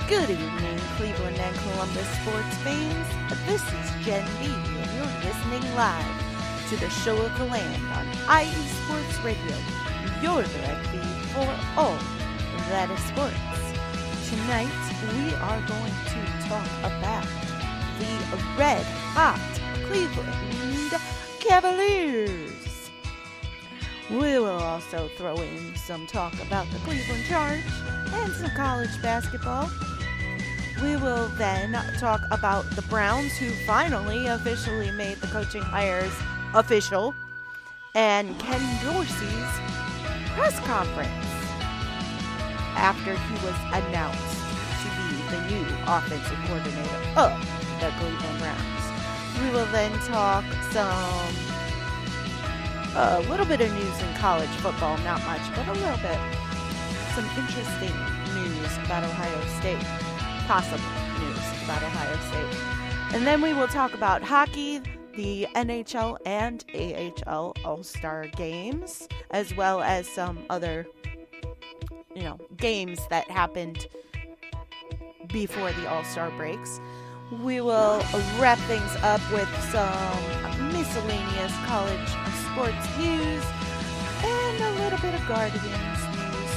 Good evening, Cleveland and Columbus sports fans. This is Jen B, and you're listening live to the show of the land on IE Sports Radio, your direct feed for all that is sports. Tonight, we are going to talk about the red hot Cleveland Cavaliers. We will also throw in some talk about the Cleveland Charge and some college basketball. We will then talk about the Browns, who finally officially made the coaching hires official, and Ken Dorsey's press conference after he was announced to be the new offensive coordinator of the Cleveland Browns. We will then talk a little bit of news in college football, not much, but a little bit. Some interesting news about Ohio State. Possible news about Ohio State. And then we will talk about hockey, the NHL and AHL All-Star games, as well as some other, games that happened before the All-Star breaks. We will wrap things up with some miscellaneous college sports news and a little bit of Guardians news,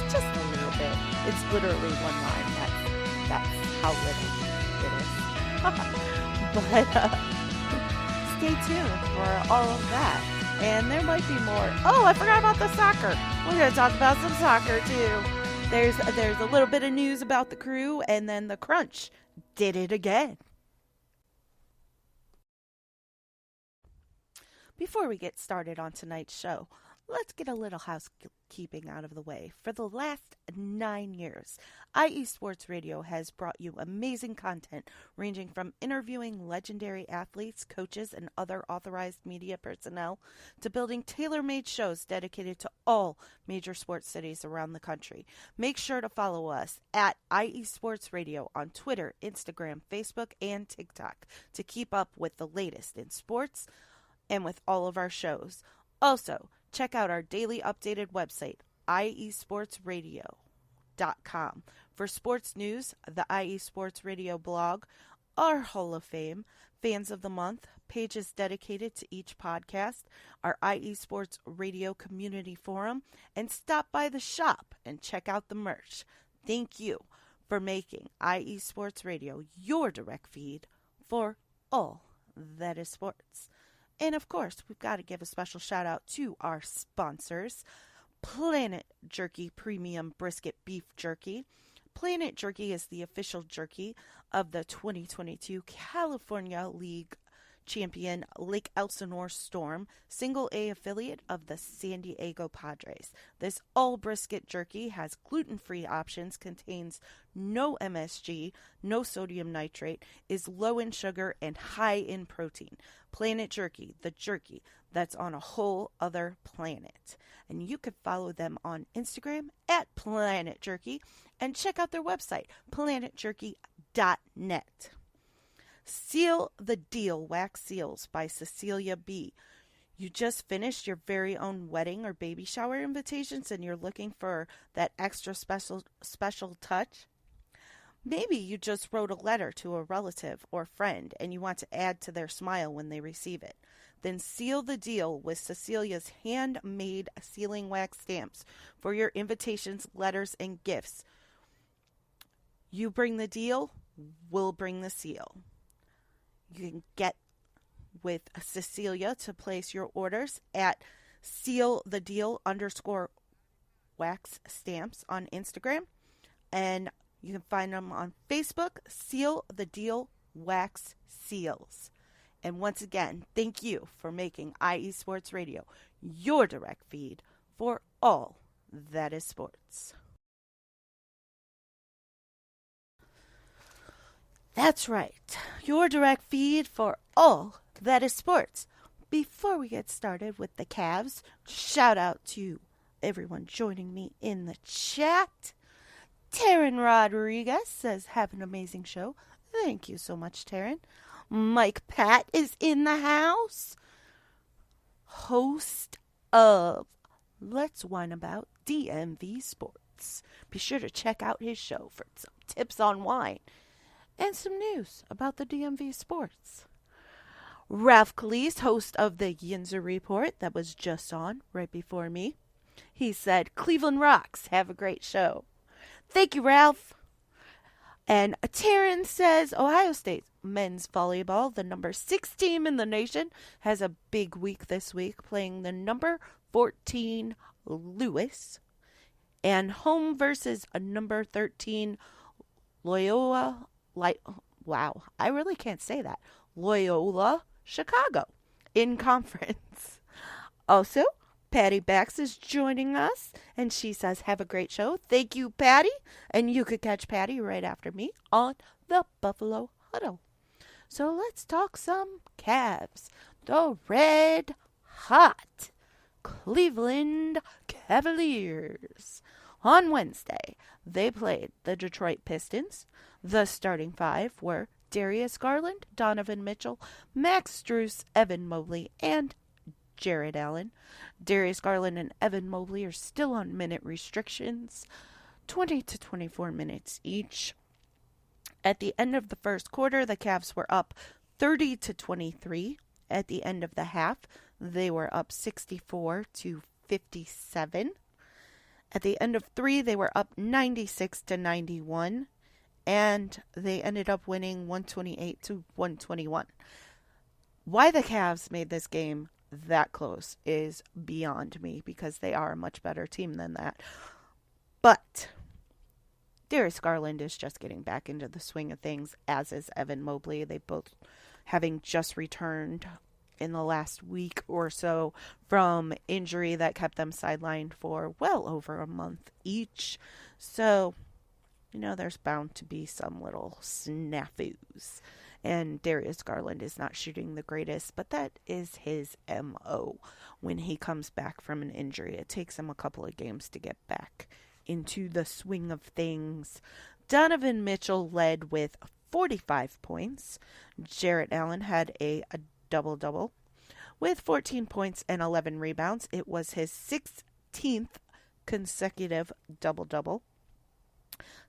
just a little bit. It's literally one line. That's how little it is. But stay tuned for all of that. And there might be more. Oh, I forgot about the soccer. We're going to talk about some soccer too. There's a little bit of news about the Crew, and then the Crunch did it again. Before we get started on tonight's show, let's get a little housekeeping out of the way. For the last 9 years, IE Sports Radio has brought you amazing content ranging from interviewing legendary athletes, coaches, and other authorized media personnel to building tailor-made shows dedicated to all major sports cities around the country. Make sure to follow us at IE Sports Radio on Twitter, Instagram, Facebook, and TikTok to keep up with the latest in sports and with all of our shows. Also, check out our daily updated website, iesportsradio.com. For sports news, the IE Sports Radio blog, our Hall of Fame, Fans of the Month, pages dedicated to each podcast, our IE Sports Radio community forum, and stop by the shop and check out the merch. Thank you for making IE Sports Radio your direct feed for all that is sports. And of course, we've got to give a special shout out to our sponsors, Planet Jerky Premium Brisket Beef Jerky. Planet Jerky is the official jerky of the 2022 California League champion Lake Elsinore Storm, single A affiliate of the San Diego Padres. This all brisket jerky has gluten-free options, contains no MSG, no sodium nitrate, is low in sugar and high in protein. Planet Jerky, the jerky that's on a whole other planet. And you can follow them on Instagram at Planet Jerky and check out their website, planetjerky.net. Seal the Deal Wax Seals by Cecilia B. You just finished your very own wedding or baby shower invitations and you're looking for that extra special touch? Maybe you just wrote a letter to a relative or friend and you want to add to their smile when they receive it. Then seal the deal with Cecilia's handmade sealing wax stamps for your invitations, letters, and gifts. You bring the deal, we'll bring the seal. You can get with Cecilia to place your orders at sealthedeal_wax stamps on Instagram. And you can find them on Facebook, Seal the Deal Wax Seals. And once again, thank you for making IE Sports Radio your direct feed for all that is sports. That's right, your direct feed for all that is sports. Before we get started with the Cavs, shout out to everyone joining me in the chat. Taryn Rodriguez says, have an amazing show. Thank you so much, Taryn. Mike Pat is in the house. Host of Let's Whine About DMV Sports. Sports. Be sure to check out his show for some tips on wine and some news about the DMV sports. Ralph Calise, host of the Yinzer Report that was just on right before me, he said, Cleveland rocks. Have a great show. Thank you, Ralph. And Taryn says, Ohio State men's volleyball, the number 6 team in the nation, has a big week this week, playing the number 14 Lewis, and home versus a number 13 Loyola. Wow, I really can't say that. Loyola Chicago in conference. Also, Patty Bax is joining us, and she says, have a great show. Thank you, Patty. And you could catch Patty right after me on the Buffalo Huddle. So let's talk some Cavs. The red hot Cleveland Cavaliers. On Wednesday, they played the Detroit Pistons. The starting five were Darius Garland, Donovan Mitchell, Max Strus, Evan Mobley, and Jarrett Allen. Darius Garland and Evan Mobley are still on minute restrictions, 20 to 24 minutes each. At the end of the first quarter, the Cavs were up 30 to 23. At the end of the half, they were up 64 to 57. At the end of 3, they were up 96 to 91. And they ended up winning 128 to 121. Why the Cavs made this game that close is beyond me, because they are a much better team than that. But Darius Garland is just getting back into the swing of things, as is Evan Mobley. They both having just returned in the last week or so from injury that kept them sidelined for well over a month each. So, there's bound to be some little snafus. And Darius Garland is not shooting the greatest, but that is his MO. When he comes back from an injury, it takes him a couple of games to get back into the swing of things. Donovan Mitchell led with 45 points. Jarrett Allen had a double-double with 14 points and 11 rebounds. It was his 16th consecutive double-double.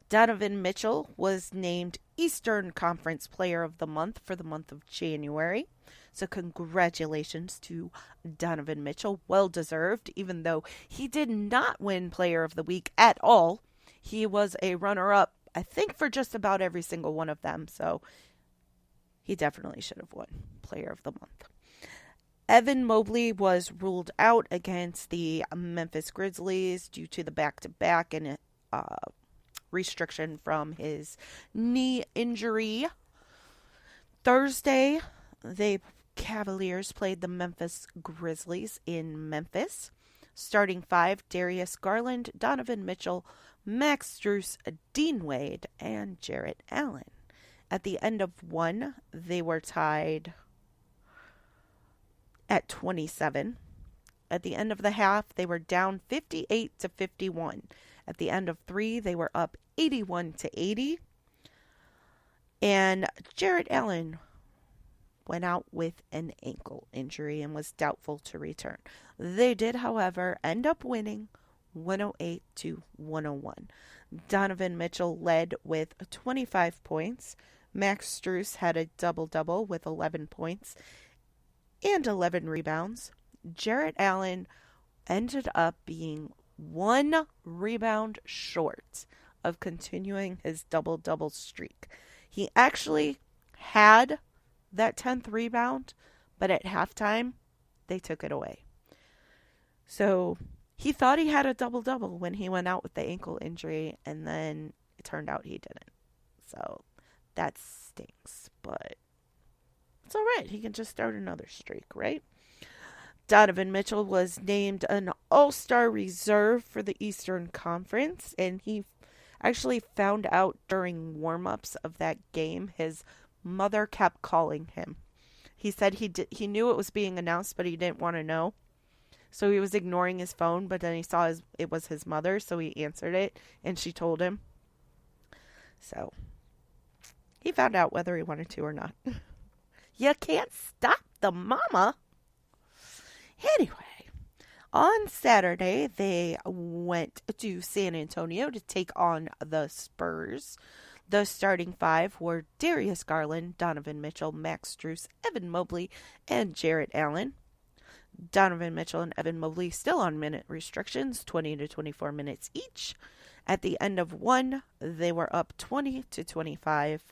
Donovan Mitchell was named Eastern Conference Player of the Month for the month of January. So congratulations to Donovan Mitchell. Well deserved, even though he did not win Player of the Week at all. He was a runner-up, I think, for just about every single one of them. So he definitely should have won Player of the Month. Evan Mobley was ruled out against the Memphis Grizzlies due to the back-to-back and restriction from his knee injury. Thursday, the Cavaliers played the Memphis Grizzlies in Memphis. Starting five, Darius Garland, Donovan Mitchell, Max Strus, Dean Wade, and Jarrett Allen. At the end of one, they were tied at 27. At the end of the half, they were down 58 to 51. At the end of 3, they were up 81 to 80. And Jarrett Allen went out with an ankle injury and was doubtful to return. They did, however, end up winning 108 to 101. Donovan Mitchell led with 25 points. Max Strus had a double-double with 11 points and 11 rebounds. Jarrett Allen ended up being 1 rebound short of continuing his double-double streak. He actually had that 10th rebound, but at halftime, they took it away. So he thought he had a double-double when he went out with the ankle injury, and then it turned out he didn't. So that stinks, but it's all right. He can just start another streak, right? Donovan Mitchell was named an All-Star reserve for the Eastern Conference, and he actually found out during warm-ups of that game his mother kept calling him. He said he knew it was being announced, but he didn't want to know. So he was ignoring his phone, but then he saw it was his mother, so he answered it, and she told him. So he found out whether he wanted to or not. You can't stop the mama. Anyway, On Saturday, they went to San Antonio to take on the Spurs. The starting five were Darius Garland, Donovan Mitchell, Max Strus, Evan Mobley, and Jarrett Allen. Donovan Mitchell and Evan Mobley still on minute restrictions, 20 to 24 minutes each. At the end of one, they were up 20 to 25.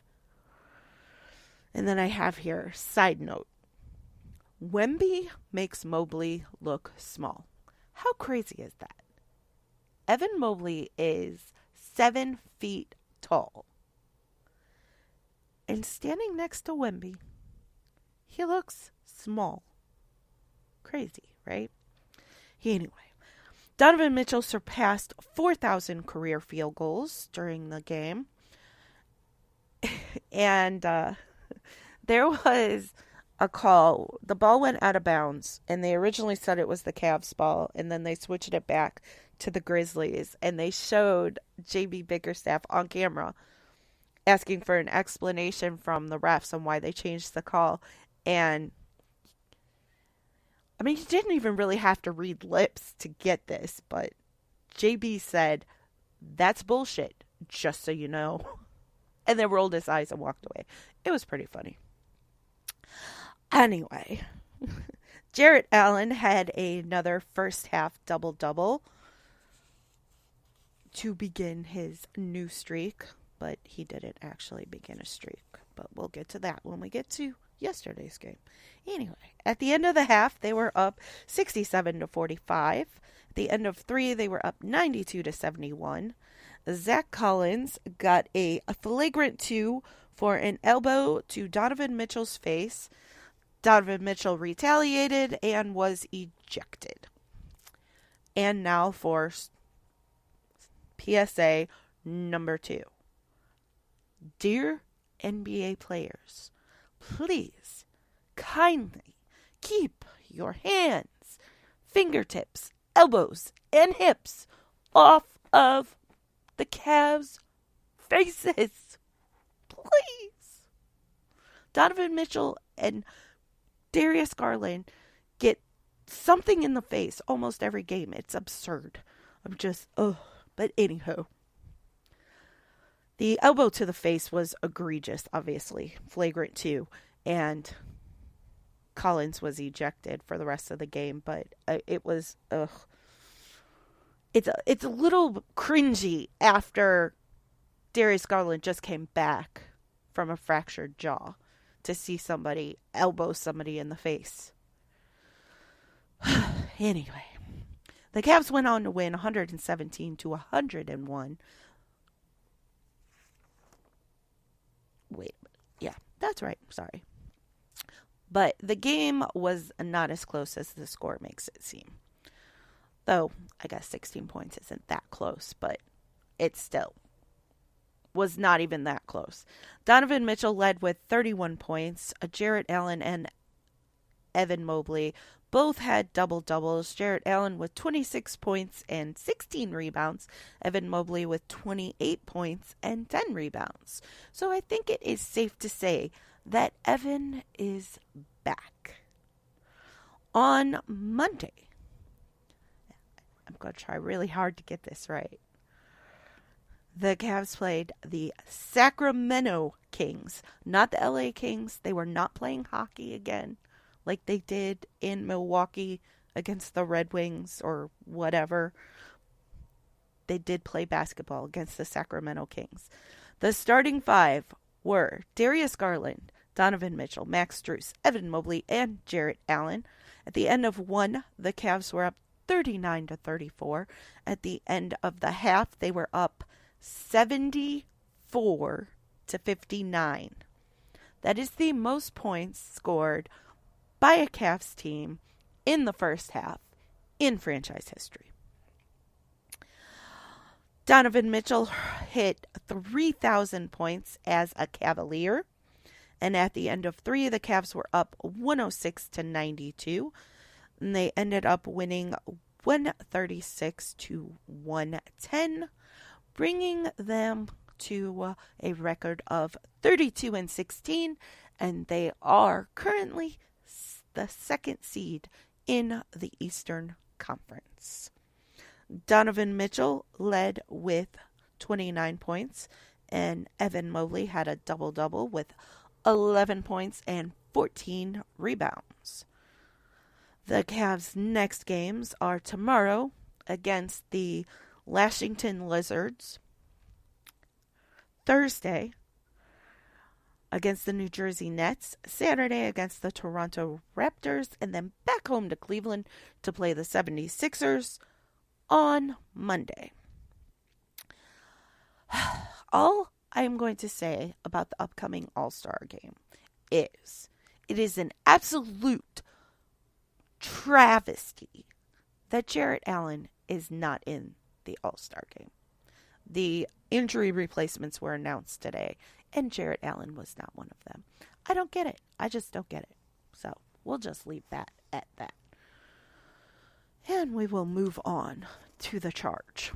And then I have here, side note. Wemby makes Mobley look small. How crazy is that? Evan Mobley is 7 feet tall. And standing next to Wemby, he looks small. Crazy, right? Anyway, Donovan Mitchell surpassed 4,000 career field goals during the game. And there was a call. The ball went out of bounds, and they originally said it was the Cavs ball, and then they switched it back to the Grizzlies, and they showed JB Bickerstaff on camera asking for an explanation from the refs on why they changed the call. And I mean, you didn't even really have to read lips to get this, but JB said, "That's bullshit, just so you know," and then rolled his eyes and walked away. It was pretty funny. Anyway, Jarrett Allen had another first half double-double to begin his new streak, but he didn't actually begin a streak. But we'll get to that when we get to yesterday's game. Anyway, at the end of the half, they were up 67 to 45. At the end of three, they were up 92 to 71. Zach Collins got a flagrant 2 for an elbow to Donovan Mitchell's face. Donovan Mitchell retaliated and was ejected. And now for PSA number 2. Dear NBA players, please kindly keep your hands, fingertips, elbows, and hips off of the Cavs' faces. Please. Donovan Mitchell and Darius Garland get something in the face almost every game. It's absurd. I'm just, But anywho. The elbow to the face was egregious, obviously. Flagrant 2. And Collins was ejected for the rest of the game. But it was, It's a little cringy after Darius Garland just came back from a fractured jaw to see somebody elbow somebody in the face. Anyway, the Cavs went on to win 117 to 101. Wait, yeah, that's right. Sorry. But the game was not as close as the score makes it seem. Though, I guess 16 points isn't that close, but it still was not even that close. Donovan Mitchell led with 31 points. Jarrett Allen and Evan Mobley both had double-doubles. Jarrett Allen with 26 points and 16 rebounds. Evan Mobley with 28 points and 10 rebounds. So I think it is safe to say that Evan is back. On Monday, I'm going to try really hard to get this right. The Cavs played the Sacramento Kings, not the LA Kings. They were not playing hockey again like they did in Milwaukee against the Red Wings or whatever. They did play basketball against the Sacramento Kings. The starting five were Darius Garland, Donovan Mitchell, Max Strus, Evan Mobley, and Jarrett Allen. At the end of one, the Cavs were up 39 to 34. At the end of the half, they were up 74 to 59. That is the most points scored by a Cavs team in the first half in franchise history. Donovan Mitchell hit 3,000 points as a Cavalier. And at the end of three, the Cavs were up 106 to 92. And they ended up winning 136 to 110, bringing them to a record of 32 and 16. And they are currently the second seed in the Eastern Conference. Donovan Mitchell led with 29 points, and Evan Mobley had a double-double with 11 points and 14 rebounds. The Cavs' next games are tomorrow against the Washington Lizards, Thursday against the New Jersey Nets, Saturday against the Toronto Raptors, and then back home to Cleveland to play the 76ers on Monday. All I am going to say about the upcoming All-Star game is it is an absolute travesty that Jarrett Allen is not in the All-Star game. The injury replacements were announced today, and Jarrett Allen was not one of them. I don't get it. I just don't get it. So we'll just leave that at that. And we will move on to the Charge.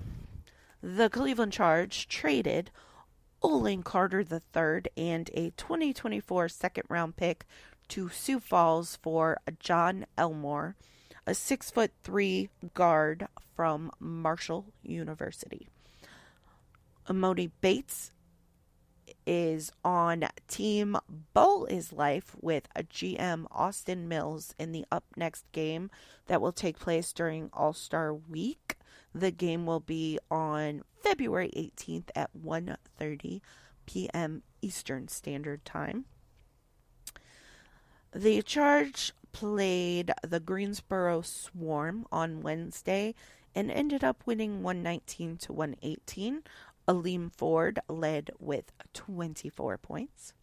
The Cleveland Charge traded Olin Carter III and a 2024 second-round pick to Sioux Falls for John Elmore, a 6'3" guard from Marshall University. Imoni Bates is on Team Ball is Life with a GM Austin Mills in the up next game that will take place during All-Star Week. The game will be on February 18th at 1:30 p.m. Eastern Standard Time. The Charge played the Greensboro Swarm on Wednesday and ended up winning 119-118. Aleem Ford led with 24 points.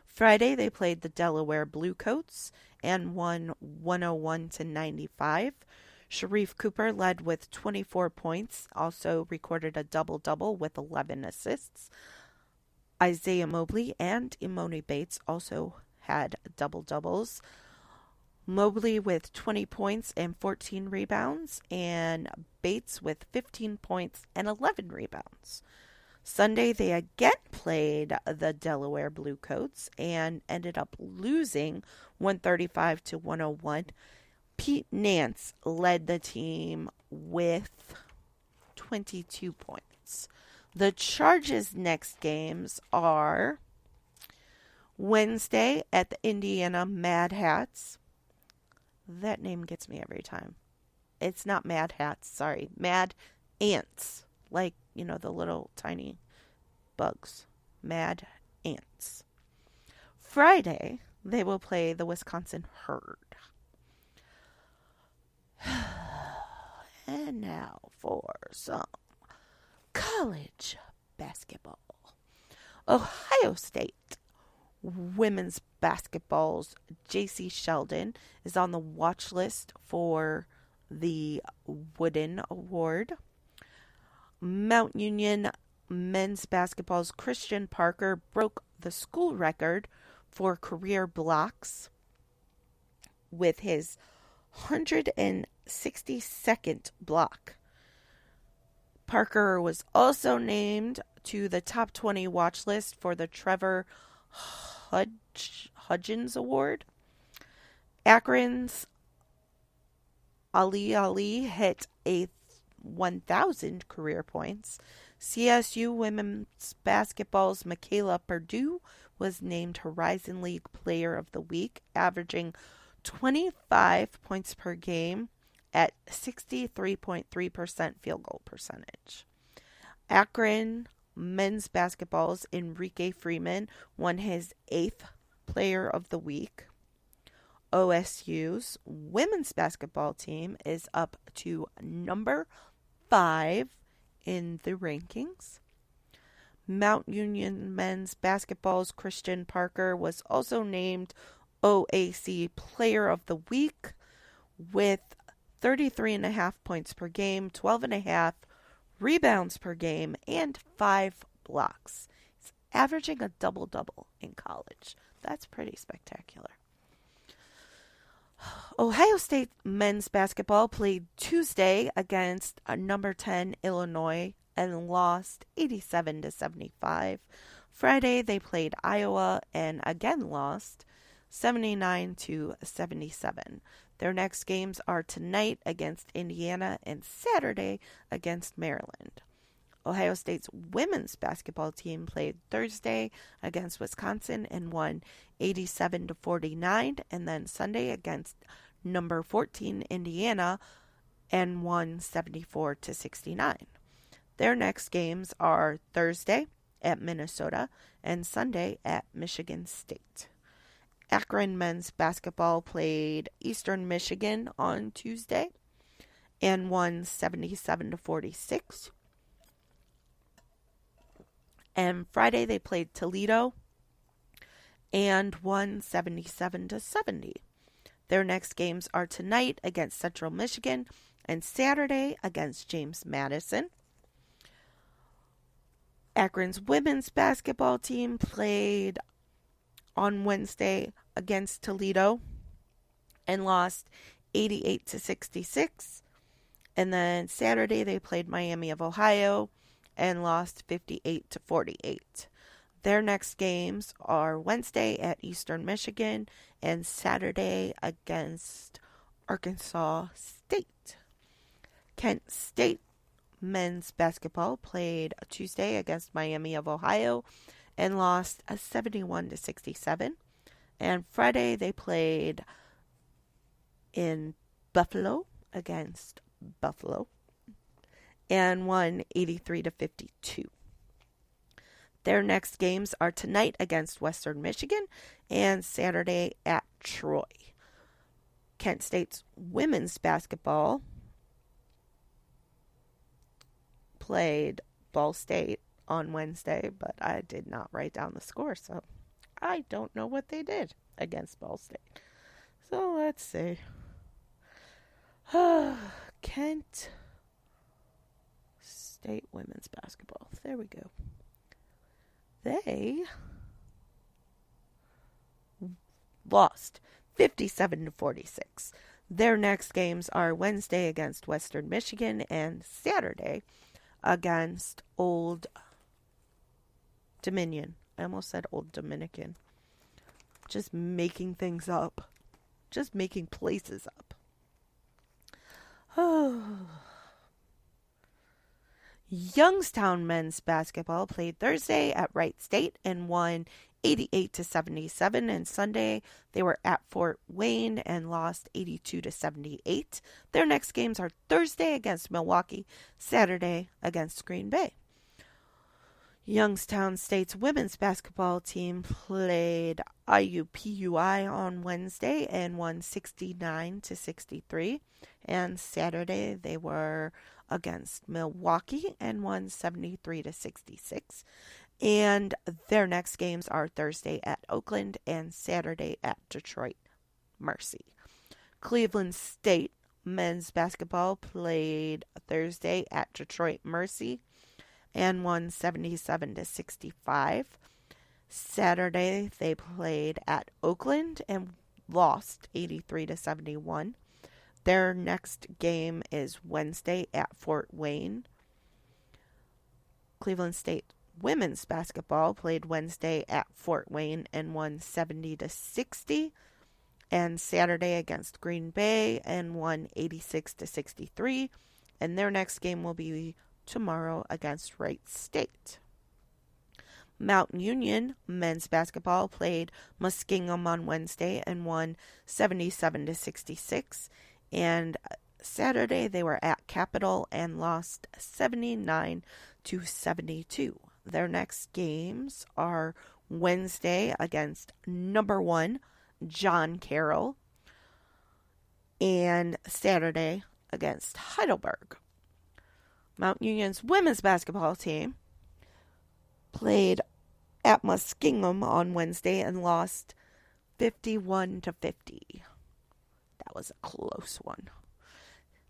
Friday, they played the Delaware Bluecoats and won 101-95. Sharif Cooper led with 24 points, also recorded a double-double with 11 assists. Isaiah Mobley and Imoni Bates also had double-doubles. Mobley with 20 points and 14 rebounds, and Bates with 15 points and 11 rebounds. Sunday, they again played the Delaware Bluecoats and ended up losing 135-101. Pete Nance led the team with 22 points. The Charge's next games are Wednesday at the Indiana Mad Hats. That name gets me every time. It's not Mad Hats, sorry. Mad Ants. Like, the little tiny bugs. Mad Ants. Friday, they will play the Wisconsin Herd. And now for some college basketball. Ohio State women's basketball's J.C. Sheldon is on the watch list for the Wooden Award. Mount Union men's basketball's Christian Parker broke the school record for career blocks with his 162nd block. Parker was also named to the top 20 watch list for the Trevor Hudgens Award. Akron's Ali hit a 1,000 career points. CSU women's basketball's Michaela Purdue was named Horizon League Player of the Week, averaging 25 points per game at 63.3% field goal percentage. Akron men's basketball's Enrique Freeman won his 8th Player of the Week. OSU's women's basketball team is up to number 5 in the rankings. Mount Union men's basketball's Christian Parker was also named OAC Player of the Week with 33.5 points per game, 12.5 rebounds per game, and 5 blocks. He's averaging a double-double in college. That's pretty spectacular. Ohio State men's basketball played Tuesday against number 10 Illinois and lost 87-75. Friday they played Iowa and again lost 79-77. Their next games are tonight against Indiana and Saturday against Maryland. Ohio State's women's basketball team played Thursday against Wisconsin and won 87-49, and then Sunday against number 14 Indiana and won 74-69. Their next games are Thursday at Minnesota and Sunday at Michigan State. Akron men's basketball played Eastern Michigan on Tuesday and won 77-46. And Friday they played Toledo and won 77-70. Their next games are tonight against Central Michigan and Saturday against James Madison. Akron's women's basketball team played on Wednesday against Toledo and lost 88-66. And then Saturday they played Miami of Ohio and lost 58-48. Their next games are Wednesday at Eastern Michigan and Saturday against Arkansas State. Kent State men's basketball played Tuesday against Miami of Ohio and lost 71-67. And Friday they played in Buffalo against Buffalo and won 83-52. Their next games are tonight against Western Michigan and Saturday at Troy. Kent State's women's basketball played Ball State on Wednesday, but I did not write down the score, so I don't know what they did against Ball State. So let's see. Kent State women's basketball. There we go. They lost 57-46. Their next games are Wednesday against Western Michigan and Saturday against Old Dominion. I almost said Old Dominican. Just making things up. Just making places up. Youngstown men's basketball played Thursday at Wright State and won 88-77, and Sunday they were at Fort Wayne and lost 82-78. Their next games are Thursday against Milwaukee, Saturday against Green Bay. Youngstown State's women's basketball team played IUPUI on Wednesday and won 69-63, and Saturday they were against Milwaukee and won 73-66. And their next games are Thursday at Oakland and Saturday at Detroit Mercy. Cleveland State men's basketball played Thursday at Detroit Mercy and won 77-65. Saturday they played at Oakland and lost 83-71. Their next game is Wednesday at Fort Wayne. Cleveland State women's basketball played Wednesday at Fort Wayne and won 70-60. And Saturday against Green Bay and won 86-63. And their next game will be tomorrow against Wright State. Mount Union men's basketball played Muskingum on Wednesday and won 77-66. And Saturday they were at Capital and lost 79-72. Their next games are Wednesday against number 1 John Carroll and Saturday against Heidelberg. Mount Union's women's basketball team played at Muskingum on Wednesday and lost 51-50. That was a close one.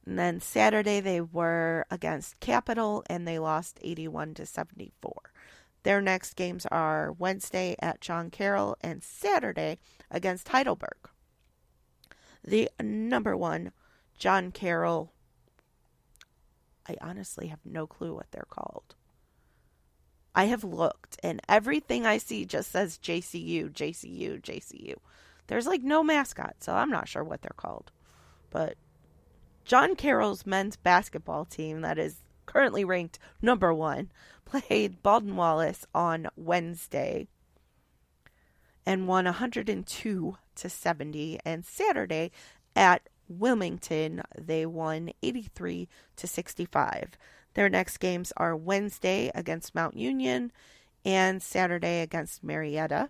And then Saturday they were against Capital and they lost 81-74. Their next games are Wednesday at John Carroll and Saturday against Heidelberg. The number 1 John Carroll, I honestly have no clue what they're called. I have looked and everything I see just says JCU, JCU, JCU. There's like no mascot, so I'm not sure what they're called. but John Carroll's men's basketball team, that is currently ranked number 1, played Baldwin Wallace on Wednesday and won 102-70. And Saturday at Wilmington, they won 83-65. Their next games are Wednesday against Mount Union and Saturday against Marietta.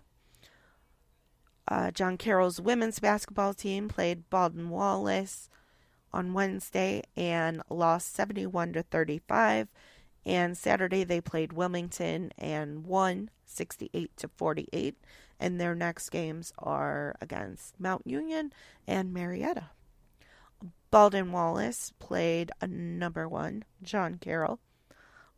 John Carroll's women's basketball team played Baldwin Wallace on Wednesday and lost 71-35. And Saturday they played Wilmington and won 68-48. And their next games are against Mount Union and Marietta. Baldwin Wallace played a number 1, John Carroll,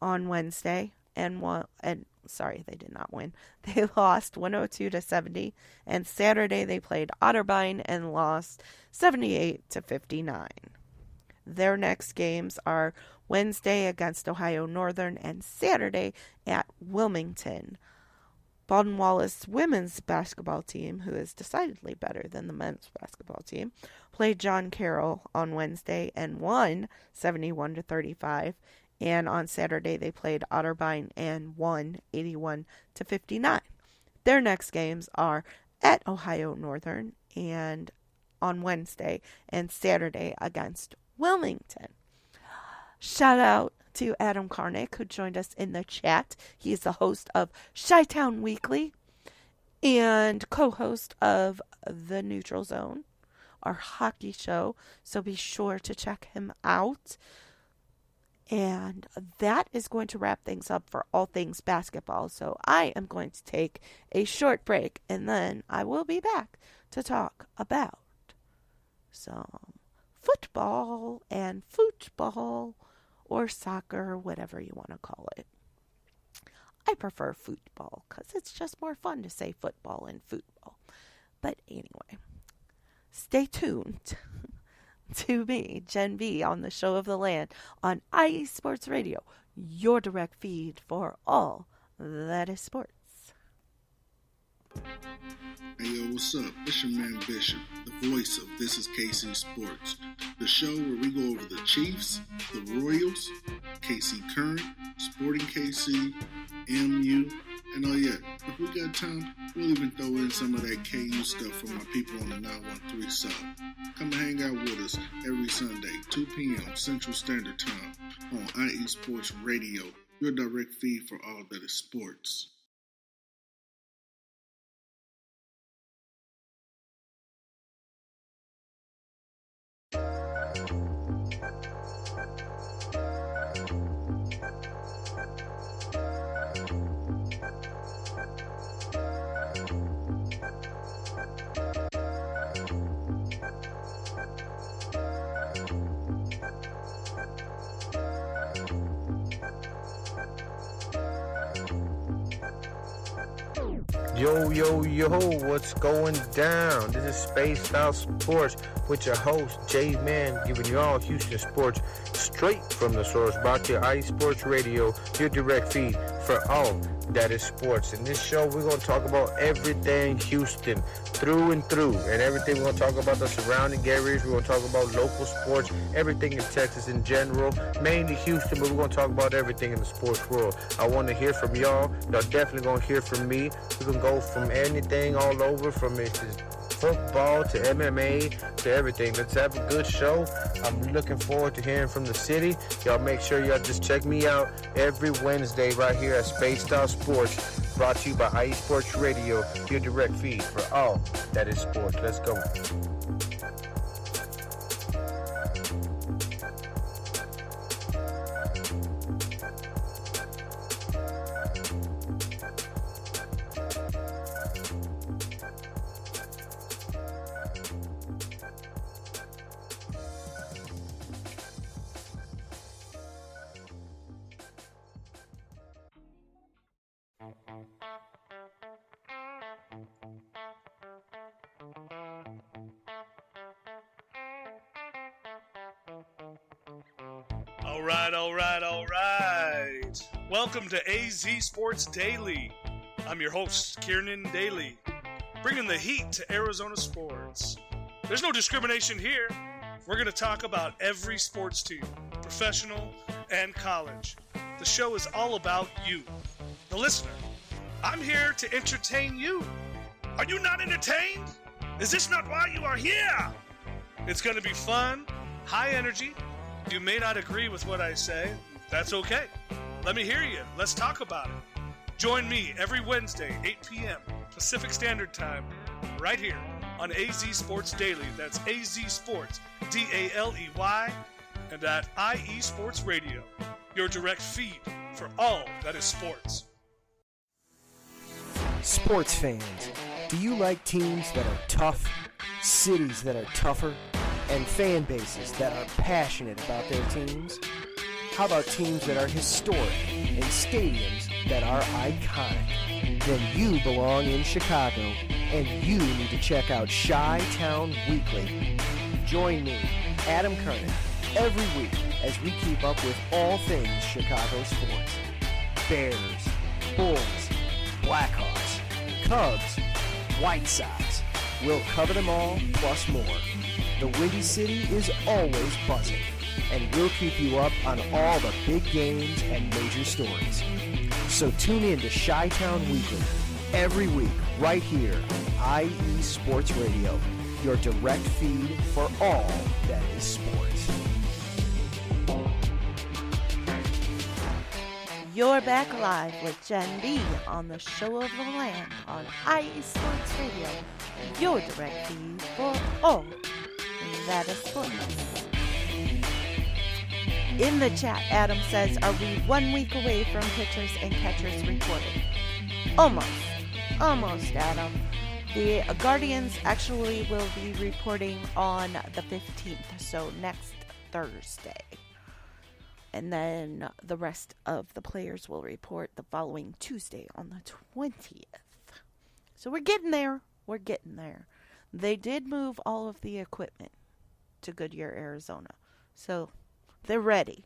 on Wednesday and they did not win. They lost 102-70. And Saturday they played Otterbein and lost 78-59. Their next games are Wednesday against Ohio Northern and Saturday at Wilmington. Baldwin Wallace women's basketball team, who is decidedly better than the men's basketball team, played John Carroll on Wednesday and won 71-35. And on Saturday they played Otterbein and won 81-59. Their next games are at Ohio Northern and on Wednesday and Saturday against Wilmington. Shout out to Adam Karnick, who joined us in the chat. He is the host of Chi-Town Weekly and co-host of The Neutral Zone, our hockey show. So be sure to check him out. And that is going to wrap things up for all things basketball. So I am going to take a short break, and then I will be back to talk about some football and football, or soccer, whatever you want to call it. I prefer football because it's just more fun to say football and football. But anyway, stay tuned to me, Jen B, on the Show of the Land on IE Sports Radio, your direct feed for all that is sports. Hey yo, what's up? It's your man Bishop, the voice of This Is KC Sports, the show where we go over the Chiefs, the Royals, KC Current, Sporting KC, MU, and oh yeah, if we got time, we'll even throw in some of that KU stuff from my people on the 913 South. Come and hang out with us every Sunday, 2 p.m. Central Standard Time on IE Sports Radio, your direct feed for all that is sports. Yo, yo, yo, what's going down? This is Spaced Out Sports with your host, J-Man, giving you all Houston sports straight from the source. Brought to IE Sports Radio, your direct feed for all that is sports. In this show, we're going to talk about everything Houston through and through. And everything, we're going to talk about the surrounding areas. We're going to talk about local sports, everything in Texas in general, mainly Houston, but we're going to talk about everything in the sports world. I want to hear from y'all. Y'all definitely going to hear from me. We're going to go from anything all over, from it's football to MMA to everything. Let's have a good show. I'm looking forward to hearing from the city. Y'all make sure y'all just check me out every Wednesday right here at Spaced Out Sports, brought to you by IE Sports Radio, your direct feed for all that is sports. Let's go. All right. Welcome to AZ Sports Daily. I'm your host, Kiernan Daly, bringing the heat to Arizona sports. There's no discrimination here. We're going to talk about every sports team, professional and college. The show is all about you, the listener. I'm here to entertain you. Are you not entertained? Is this not why you are here? It's going to be fun, high energy. You may not agree with what I say. That's okay. Let me hear you. Let's talk about it. Join me every Wednesday, 8 p.m. Pacific Standard Time, right here on AZ Sports Daily. That's AZ Sports, D-A-L-E-Y, and at IE Sports Radio, your direct feed for all that is sports. Sports fans, do you like teams that are tough, cities that are tougher, and fan bases that are passionate about their teams? How about teams that are historic and stadiums that are iconic? Then you belong in Chicago, and you need to check out Chi-Town Weekly. Join me, Adam Kernan, every week as we keep up with all things Chicago sports. Bears, Bulls, Blackhawks, Cubs, White Sox. We'll cover them all, plus more. The Windy City is always buzzing, and we'll keep you up on all the big games and major stories. So tune in to Chi-Town Weekly every week right here on IE Sports Radio, your direct feed for all that is sports. You're back live with Jen B on the Show of the Land on IE Sports Radio, your direct feed for all that is sports. In the chat, Adam says, are we 1 week away from pitchers and catchers reporting? Almost, Adam. The Guardians actually will be reporting on the 15th, so next Thursday. And then the rest of the players will report the following Tuesday on the 20th. So we're getting there. They did move all of the equipment to Goodyear, Arizona. So they're ready.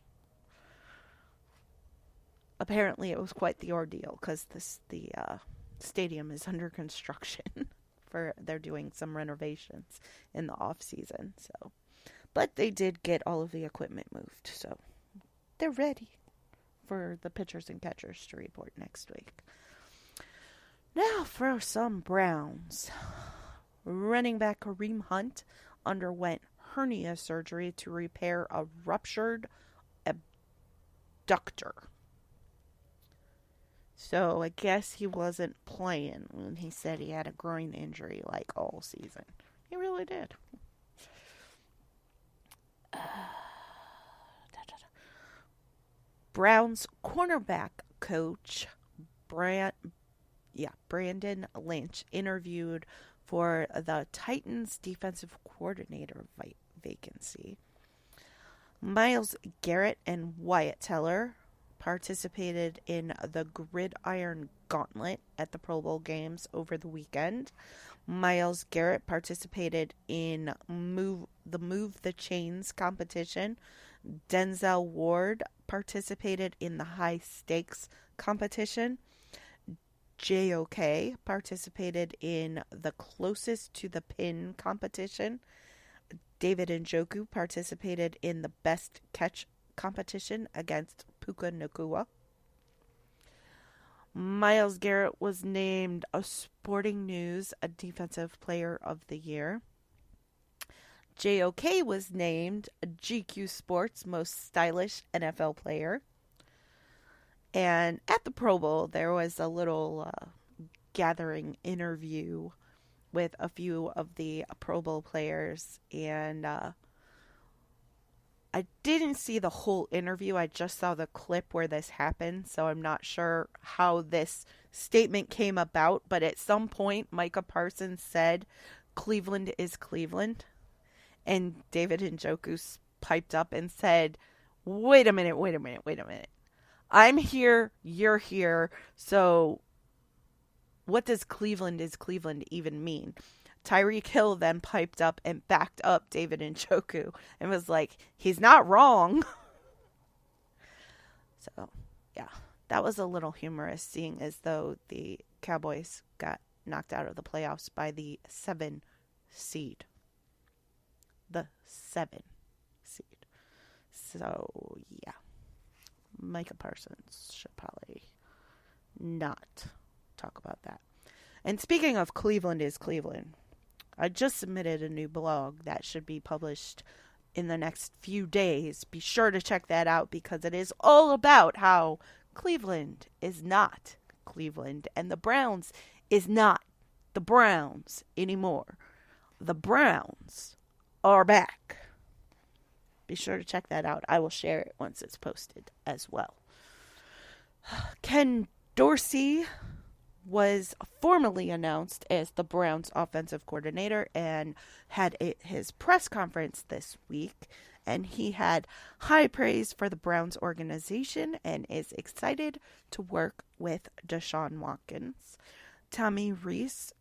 Apparently it was quite the ordeal because the stadium is under construction. They're doing some renovations in the off season. So, but they did get all of the equipment moved. So they're ready for the pitchers and catchers to report next week. Now for some Browns. Running back Kareem Hunt underwent hernia surgery to repair a ruptured abductor. So I guess he wasn't playing when he said he had a groin injury like all season. He really did. Browns cornerback coach Brandon Lynch interviewed for the Titans defensive coordinator vacancy. Myles Garrett and Wyatt Teller participated in the Gridiron Gauntlet at the Pro Bowl games over the weekend. Myles Garrett participated in Move the Chains competition. Denzel Ward participated in the High Stakes competition. JOK participated in the Closest to the Pin competition. David Njoku participated in the Best Catch competition against Puka Nacua. Myles Garrett was named a Sporting News a Defensive Player of the Year. JOK was named a GQ Sports Most Stylish NFL Player. And at the Pro Bowl, there was a little gathering interview with a few of the Pro Bowl players. And I didn't see the whole interview. I just saw the clip where this happened. So I'm not sure how this statement came about. But at some point, Micah Parsons said, "Cleveland is Cleveland." And David Njoku piped up and said, wait a minute. I'm here, you're here, so what does Cleveland is Cleveland even mean? Tyreek Hill then piped up and backed up David Njoku and was like, he's not wrong. So, yeah, that was a little humorous, seeing as though the Cowboys got knocked out of the playoffs by the 7 seed. The 7 So, yeah. Micah Parsons should probably not talk about that. And speaking of Cleveland is Cleveland, I just submitted a new blog that should be published in the next few days. Be sure to check that out because it is all about how Cleveland is not Cleveland and the Browns is not the Browns anymore. The Browns are back. Be sure to check that out. I will share it once it's posted as well. Ken Dorsey was formally announced as the Browns offensive coordinator and had his press conference this week. And he had high praise for the Browns organization and is excited to work with Deshaun Watkins. Tommy Rees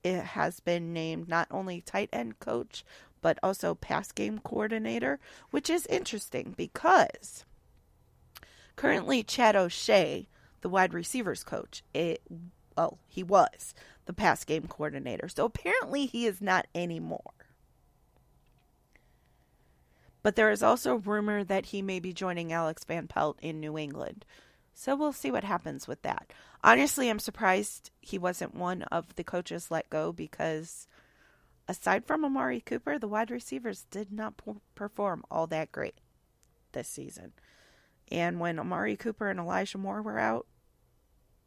has been named not only tight end coach, but also pass game coordinator, which is interesting because currently Chad O'Shea, the wide receivers coach, he was the pass game coordinator. So apparently he is not anymore. But there is also rumor that he may be joining Alex Van Pelt in New England. So we'll see what happens with that. Honestly, I'm surprised he wasn't one of the coaches let go because aside from Amari Cooper, the wide receivers did not perform all that great this season. And when Amari Cooper and Elijah Moore were out,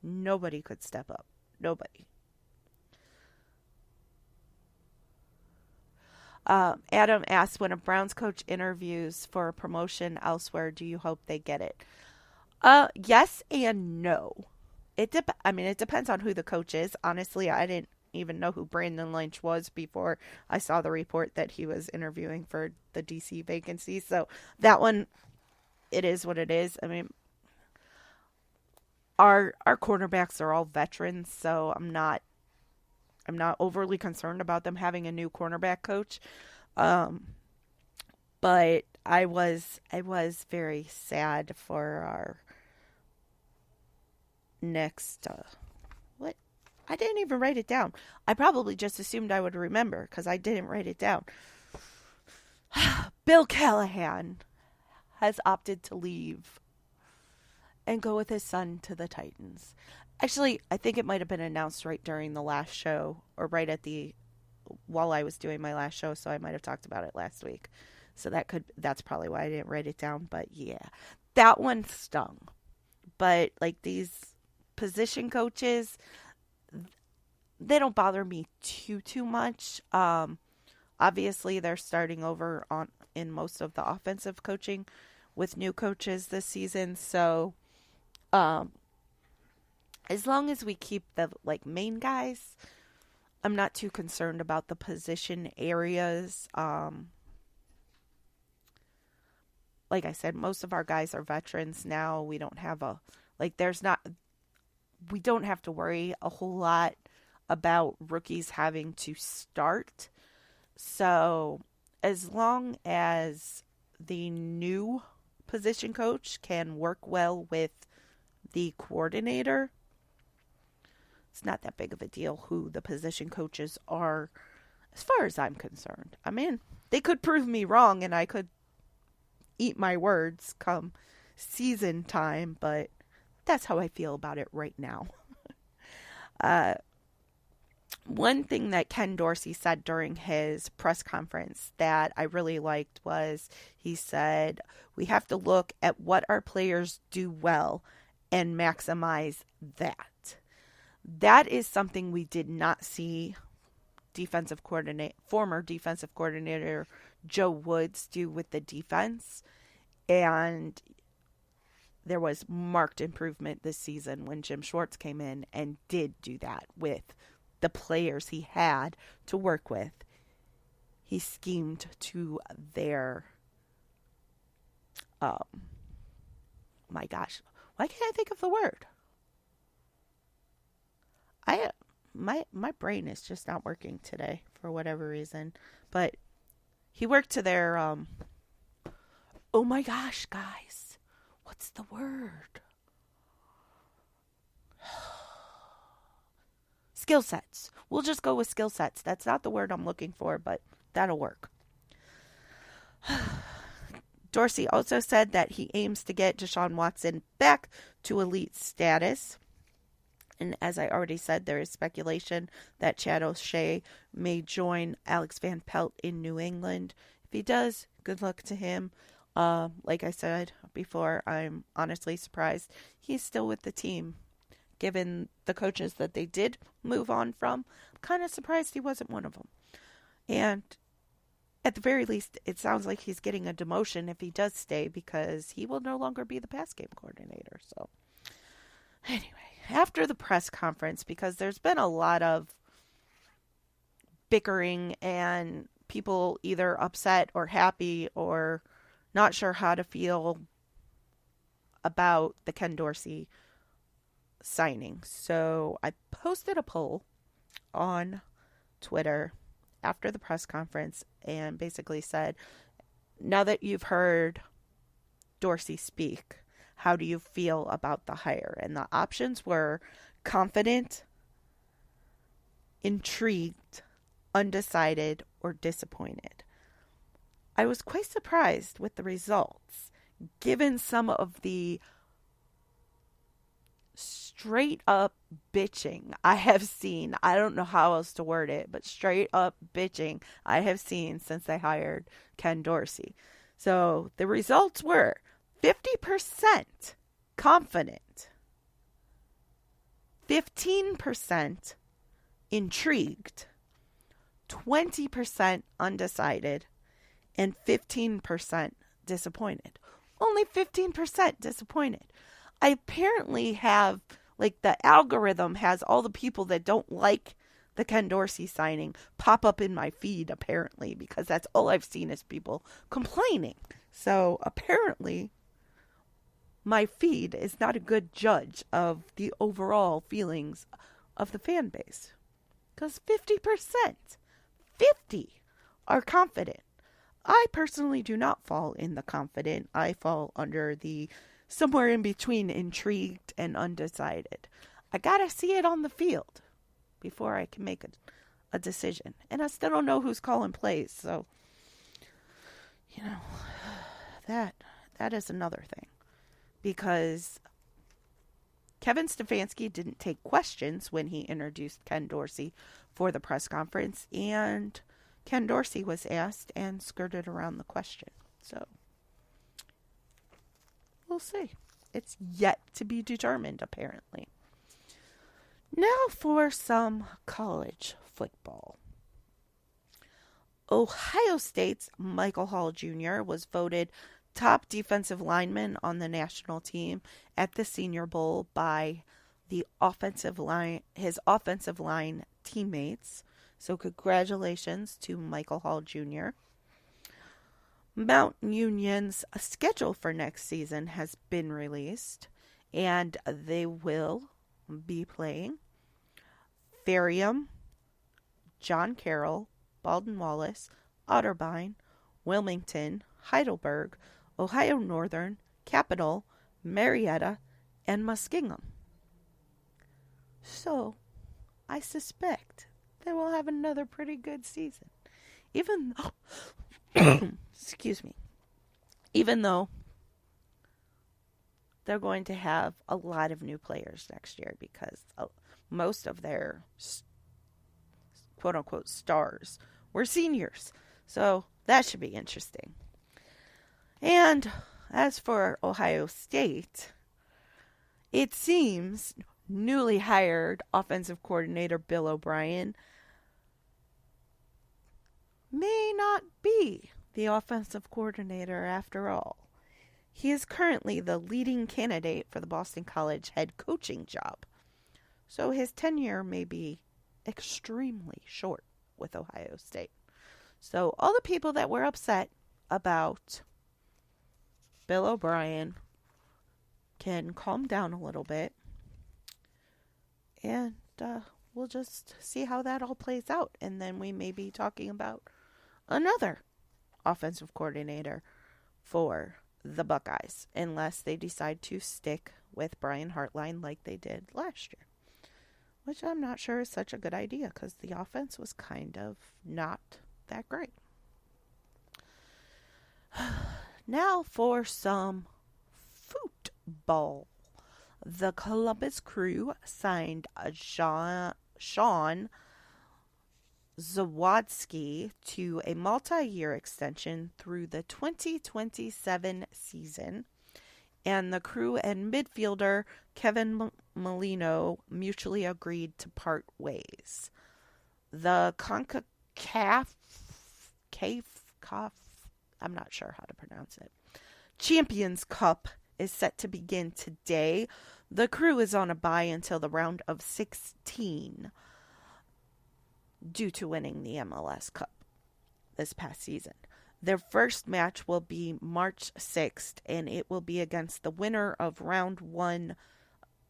nobody could step up. Nobody. Adam asked, when a Browns coach interviews for a promotion elsewhere, do you hope they get it? Yes and no. It depends on who the coach is. Honestly, I didn't even know who Brandon Lynch was before I saw the report that he was interviewing for the DC vacancy. So that one, it is what it is. I mean, our cornerbacks are all veterans, so I'm not overly concerned about them having a new cornerback coach. But I was very sad for our next, what? I didn't even write it down. I probably just assumed I would remember because I didn't write it down. Bill Callahan has opted to leave and go with his son to the Titans. Actually, I think it might have been announced right during the last show or while I was doing my last show, so I might have talked about it last week. So that's probably why I didn't write it down, but yeah. That one stung. But like these position coaches, they don't bother me too much. Obviously they're starting over in most of the offensive coaching with new coaches this season, so as long as we keep the main guys, I'm not too concerned about the position areas. Like I said, most of our guys are veterans now. We don't have we don't have to worry a whole lot about rookies having to start. So as long as the new position coach can work well with the coordinator, it's not that big of a deal who the position coaches are, as far as I'm concerned. I mean, they could prove me wrong and I could eat my words come season time, but that's how I feel about it right now. One thing that Ken Dorsey said during his press conference that I really liked was he said, we have to look at what our players do well and maximize that. That is something we did not see former defensive coordinator Joe Woods do with the defense. And there was marked improvement this season when Jim Schwartz came in and did do that with the players he had to work with. He schemed to their, my gosh, why can't I think of the word? My brain is just not working today for whatever reason, but he worked to their, oh my gosh, guys, what's the word? Skill sets. We'll just go with skill sets. That's not the word I'm looking for, but that'll work. Dorsey also said that he aims to get Deshaun Watson back to elite status. And as I already said, there is speculation that Chad O'Shea may join Alex Van Pelt in New England. If he does, good luck to him. Like I said before, I'm honestly surprised he's still with the team. Given the coaches that they did move on from, I'm kind of surprised he wasn't one of them. And at the very least, it sounds like he's getting a demotion if he does stay, because he will no longer be the pass game coordinator. So anyway, after the press conference, because there's been a lot of bickering and people either upset or happy or not sure how to feel about the Ken Dorsey signing. So I posted a poll on Twitter after the press conference and basically said, now that you've heard Dorsey speak, how do you feel about the hire? And the options were confident, intrigued, undecided, or disappointed. I was quite surprised with the results, given some of the straight up bitching I have seen. I don't know how else to word it, but straight up bitching I have seen since they hired Ken Dorsey. So the results were 50% confident, 15% intrigued, 20% undecided, and 15% disappointed. Only 15% disappointed. I apparently have, like, the algorithm has all the people that don't like the Ken Dorsey signing pop up in my feed, apparently, because that's all I've seen is people complaining. So apparently my feed is not a good judge of the overall feelings of the fan base. Because 50% are confident. I personally do not fall in the confident. I fall under the somewhere in between intrigued and undecided. I gotta see it on the field before I can make a decision. And I still don't know who's calling plays. So, you know, that is another thing. Because Kevin Stefanski didn't take questions when he introduced Ken Dorsey for the press conference. And Ken Dorsey was asked and skirted around the question. So we'll see. It's yet to be determined, apparently. Now for some college football. Ohio State's Michael Hall Jr. was voted top defensive lineman on the national team at the Senior Bowl by his offensive line teammates. So congratulations to Michael Hall Jr. Mount Union's schedule for next season has been released, and they will be playing Farium, John Carroll, Baldwin Wallace, Otterbein, Wilmington, Heidelberg, Ohio Northern, Capital, Marietta, and Muskingum. So, I suspect they will have another pretty good season. Even though, excuse me, even though they're going to have a lot of new players next year because most of their quote-unquote stars were seniors. So that should be interesting. And as for Ohio State, it seems newly hired offensive coordinator Bill O'Brien may not be the offensive coordinator after all. He is currently the leading candidate for the Boston College head coaching job. So his tenure may be extremely short with Ohio State. So all the people that were upset about Bill O'Brien can calm down a little bit. And we'll just see how that all plays out. And then we may be talking about another offensive coordinator for the Buckeyes, unless they decide to stick with Brian Hartline like they did last year, which I'm not sure is such a good idea because the offense was kind of not that great. Now for some football. The Columbus Crew signed Sean Zawadski to a multi-year extension through the 2027 season, and the Crew and midfielder Kevin Molino mutually agreed to part ways. The CONCACAF, I'm not sure how to pronounce it, Champions Cup is set to begin today. The Crew is on a bye until the round of 16 due to winning the MLS Cup this past season. Their first match will be March 6th, and it will be against the winner of round one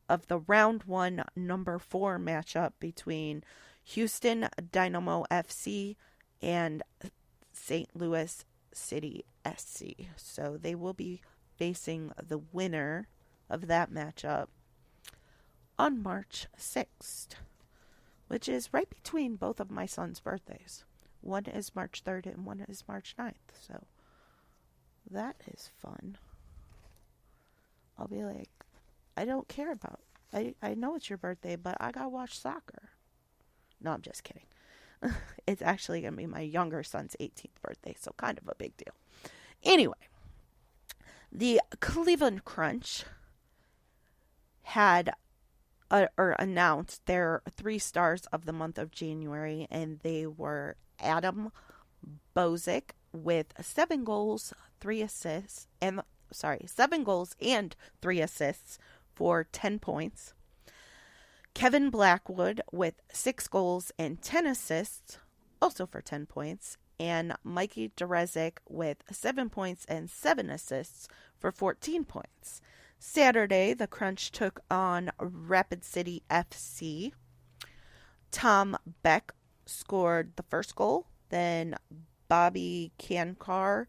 number 4 matchup between Houston Dynamo FC and St. Louis City SC. So they will be facing the winner of that matchup on March 6th, which is right between both of my son's birthdays. One is March 3rd and one is March 9th. So that is fun. I'll be like, I don't care about, I know it's your birthday, but I gotta watch soccer. No, I'm just kidding. It's actually going to be my younger son's 18th birthday, so kind of a big deal. Anyway, the Cleveland Crunch had announced their 3 stars of the month of January, and they were Adam Bozic with 7 goals and 3 assists for 10 points. Kevin Blackwood with 6 goals and 10 assists, also for 10 points. And Mikey Derezik with 7 points and 7 assists for 14 points. Saturday, the Crunch took on Rapid City FC. Tom Beck scored the first goal. Then Bobby Cankar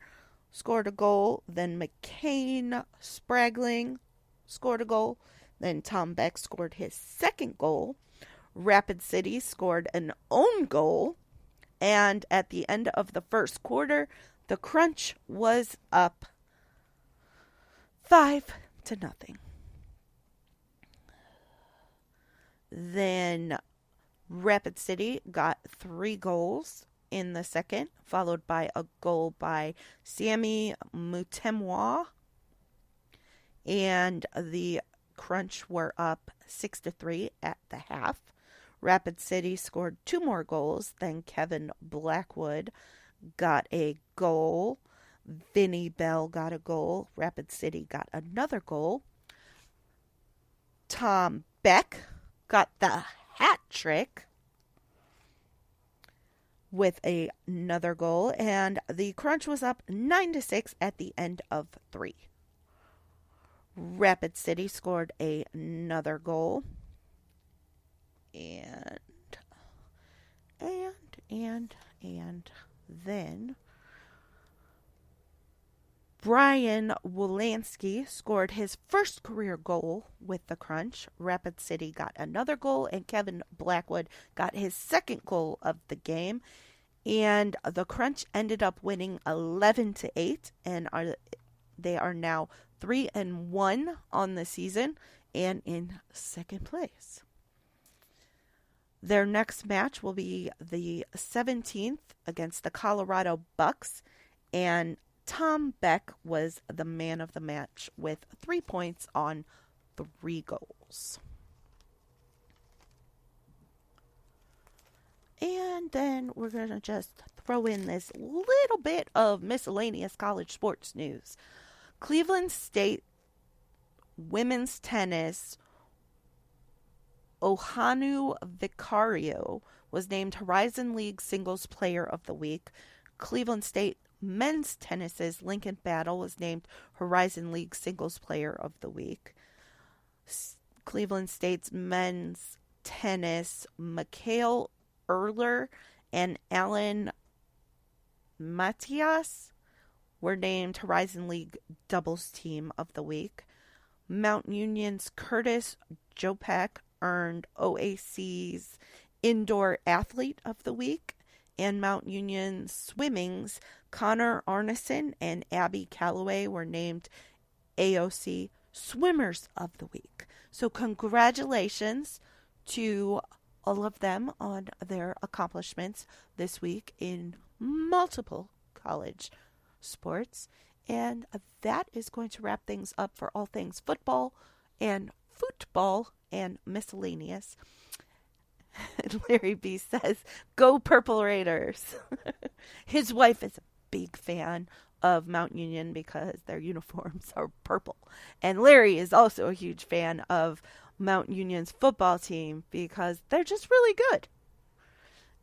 scored a goal. Then McCain Spragling scored a goal. Then Tom Beck scored his second goal. Rapid City scored an own goal. And at the end of the first quarter, the Crunch was up 5-0. Then Rapid City got 3 goals in the second, followed by a goal by Sammy Mutemwa. And the Crunch were up 6-3 at the half. Rapid City scored 2 more goals. Then Kevin Blackwood got a goal. Vinny Bell got a goal. Rapid City got another goal. Tom Beck got the hat trick with another goal. And the Crunch was up 9-6 at the end of 3. Rapid City scored another goal. And then Brian Wolanski scored his first career goal with the Crunch. Rapid City got another goal, and Kevin Blackwood got his second goal of the game. And the Crunch ended up winning 11-8, and they are now 3-1 on the season and in second place. Their next match will be the 17th against the Colorado Bucks, and Tom Beck was the man of the match with 3 points on 3 goals. And then we're going to just throw in this little bit of miscellaneous college sports news. Cleveland State women's tennis Ohanu Vicario was named Horizon League Singles Player of the Week. Cleveland State men's tennis's Lincoln Battle was named Horizon League Singles Player of the Week. Cleveland State's men's tennis Mikhail Erler and Alan Matias were named Horizon League Doubles Team of the Week. Mount Union's Curtis Jopek earned OAC's Indoor Athlete of the Week, And Mount Union Swimming's Connor Arneson and Abby Calloway were named AOC Swimmers of the Week. So congratulations to all of them on their accomplishments this week in multiple college sports. And that is going to wrap things up for all things football and miscellaneous. Larry B says, "Go Purple Raiders." His wife is a big fan of Mount Union because their uniforms are purple. And Larry is also a huge fan of Mount Union's football team because they're just really good.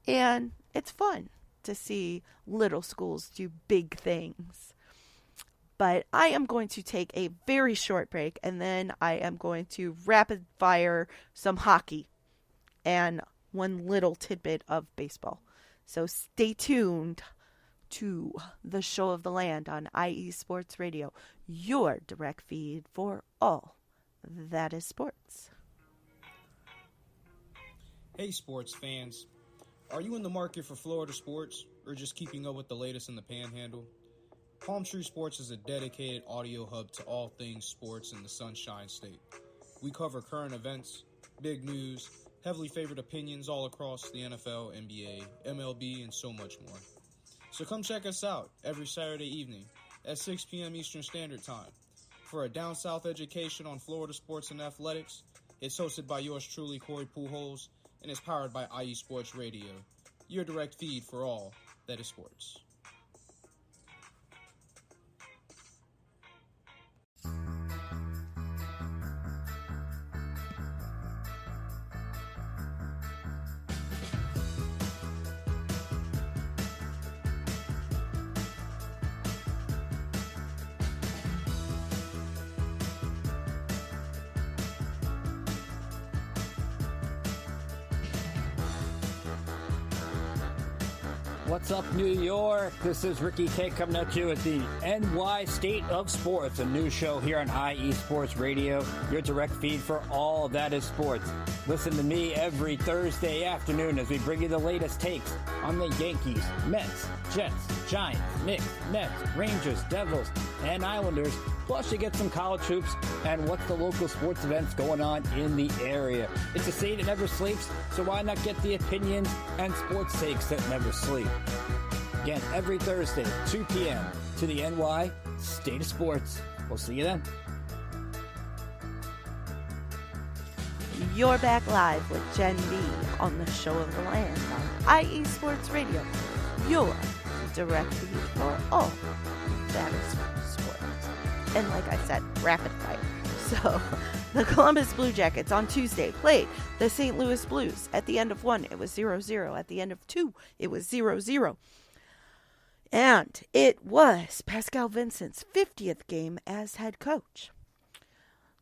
And it's fun to see little schools do big things. But I am going to take a very short break, and then I am going to rapid fire some hockey and one little tidbit of baseball. So stay tuned to the show of the land on IE Sports Radio, your direct feed for all that is sports. Hey sports fans, are you in the market for Florida sports or just keeping up with the latest in the Panhandle? Palm Tree Sports is a dedicated audio hub to all things sports in the Sunshine State. We cover current events, big news, heavily favored opinions all across the NFL, NBA, MLB, and so much more. So come check us out every Saturday evening at 6 p.m. Eastern Standard Time. For a down south education on Florida sports and athletics, it's hosted by yours truly, Corey Pujols, and is powered by IE Sports Radio, your direct feed for all that is sports. What's up, New York? This is Ricky K coming at you with the NY State of Sports, a new show here on IE Sports Radio, your direct feed for all that is sports. Listen to me every Thursday afternoon as we bring you the latest takes on the Yankees, Mets, Jets, Giants, Knicks, Nets, Rangers, Devils, and Islanders. Plus, you get some college hoops and what's the local sports events going on in the area. It's a state that never sleeps, so why not get the opinions and sports takes that never sleep? Again, every Thursday, 2 p.m. to the NY State of Sports. We'll see you then. You're back live with Jen B on the show of the land on IE Sports Radio, your direct feed for all that is sports. And like I said, rapid fire. So, the Columbus Blue Jackets on Tuesday played the St. Louis Blues. At the end of one, it was 0-0. At the end of two, it was 0-0. And it was Pascal Vincent's 50th game as head coach.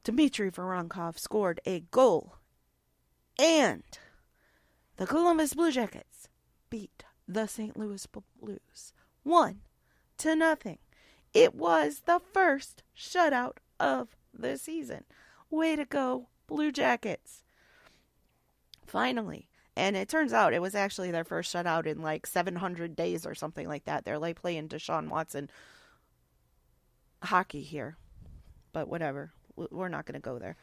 Dmitry Voronkov scored a goal. And the Columbus Blue Jackets beat the St. Louis Blues 1-0. It was the first shutout of the season. Way to go, Blue Jackets. Finally. And it turns out it was actually their first shutout in like 700 days or something like that. They're like playing Deshaun Watson hockey here. But whatever. We're not going to go there.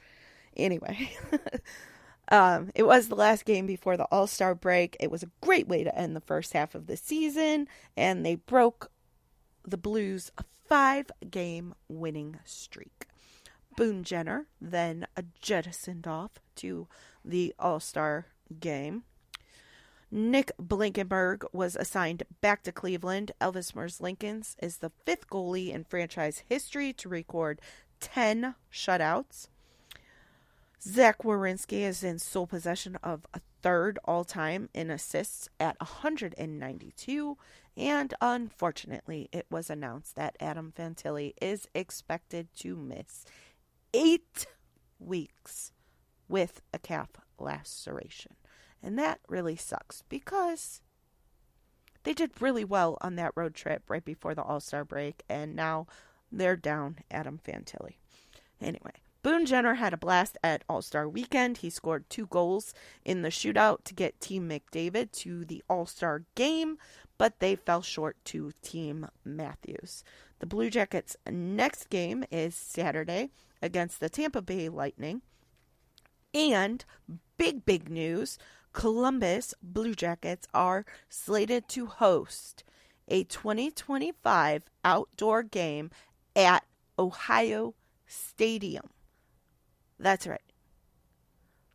Anyway. It was the last game before the All-Star break. It was a great way to end the first half of the season. And they broke the Blues' 5-game winning streak. Boone Jenner then jettisoned off to the All-Star game. Nick Blankenberg was assigned back to Cleveland. Elvis Merzlikins is the 5th goalie in franchise history to record 10 shutouts. Zach Werenski is in sole possession of a 3rd all-time in assists at 192. And unfortunately, it was announced that Adam Fantilli is expected to miss 8 weeks with a calf laceration. And that really sucks because they did really well on that road trip right before the All-Star break, and now they're down Adam Fantilli. Anyway, Boone Jenner had a blast at All-Star Weekend. He scored 2 goals in the shootout to get Team McDavid to the All-Star game, but they fell short to Team Matthews. The Blue Jackets' next game is Saturday against the Tampa Bay Lightning. And big news, Columbus Blue Jackets are slated to host a 2025 outdoor game at Ohio Stadium. That's right.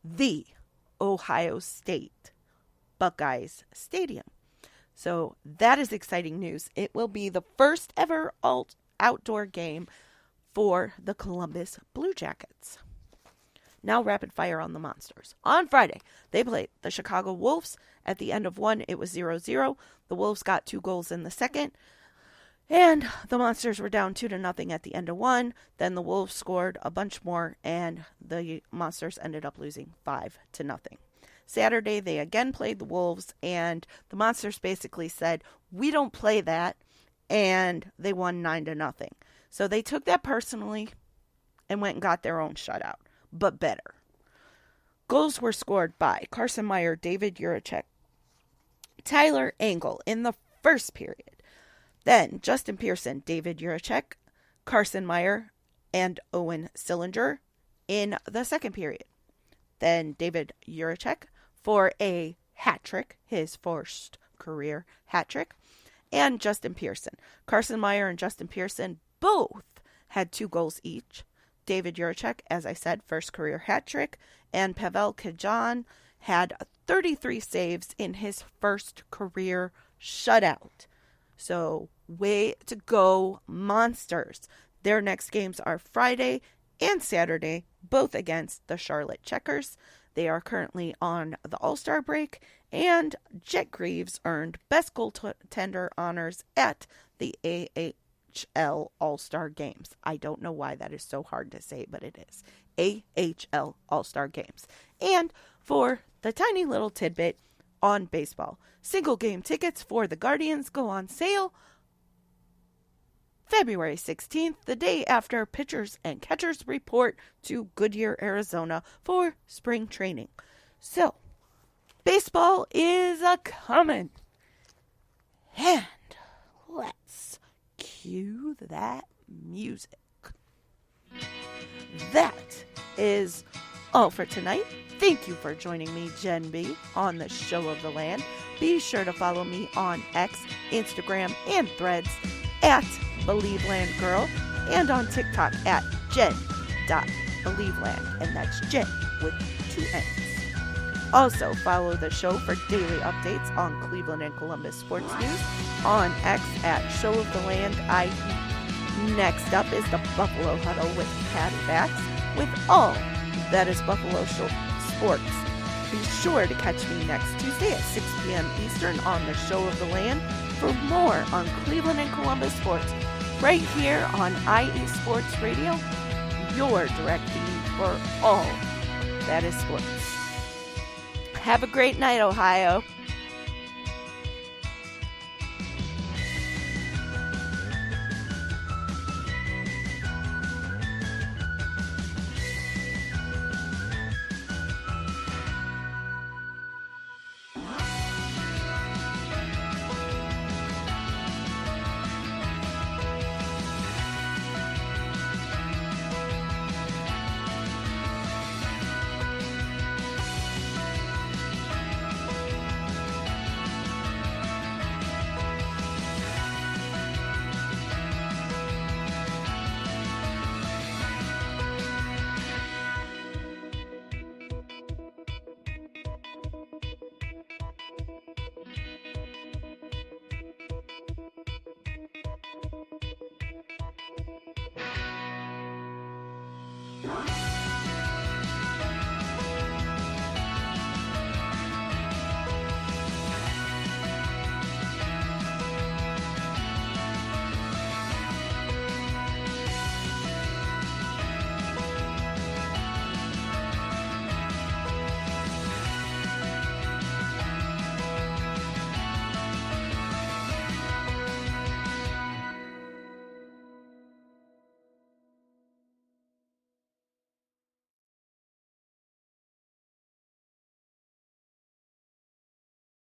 The Ohio State Buckeyes Stadium. So that is exciting news. It will be the first ever outdoor game for the Columbus Blue Jackets. Now rapid fire on the Monsters. On Friday, they played the Chicago Wolves. At the end of one, it was 0-0. The Wolves got 2 goals in the second. And the Monsters were down 2-0 at the end of one. Then the Wolves scored a bunch more, and the Monsters ended up losing 5-0. Saturday, they again played the Wolves, and the Monsters basically said, we don't play that, and they won 9-0. So they took that personally and went and got their own shutout, but better. Goals were scored by Carson Meyer, David Juracek, Tyler Angle in the first period. Then Justin Pearson, David Juracek, Carson Meyer, and Owen Sillinger in the second period. Then David Juracek for a hat trick, his first career hat trick, and Justin Pearson. Carson Meyer and Justin Pearson both had 2 goals each. David Juracek, as I said, first career hat trick, and Pavel Kajan had 33 saves in his first career shutout. So, way to go, Monsters. Their next games are Friday and Saturday, both against the Charlotte Checkers. They are currently on the All-Star break, and Jet Greaves earned Best Goaltender honors at the AHL All-Star Games. I don't know why that is so hard to say, but it is. AHL All-Star Games. And for the tiny little tidbit on baseball, single game tickets for the Guardians go on sale February 16th, the day after pitchers and catchers report to Goodyear, Arizona for spring training. So, baseball is a-comin'. And let's cue that music. That is all for tonight. Thank you for joining me, Jen B, on the Show of the Land. Be sure to follow me on X, Instagram, and Threads at BelieveLand Girl, and on TikTok at Jen.BelieveLand, and that's Jen with 2 N's. Also, follow the show for daily updates on Cleveland and Columbus sports news on X at Show of the Land IE. Next up is the Buffalo Huddle with Patty Bax with all that is Buffalo sports. Be sure to catch me next Tuesday at 6 p.m. Eastern on the Show of the Land for more on Cleveland and Columbus sports, right here on IE Sports Radio, your direct feed for all that is sports. Have a great night, Ohio. What?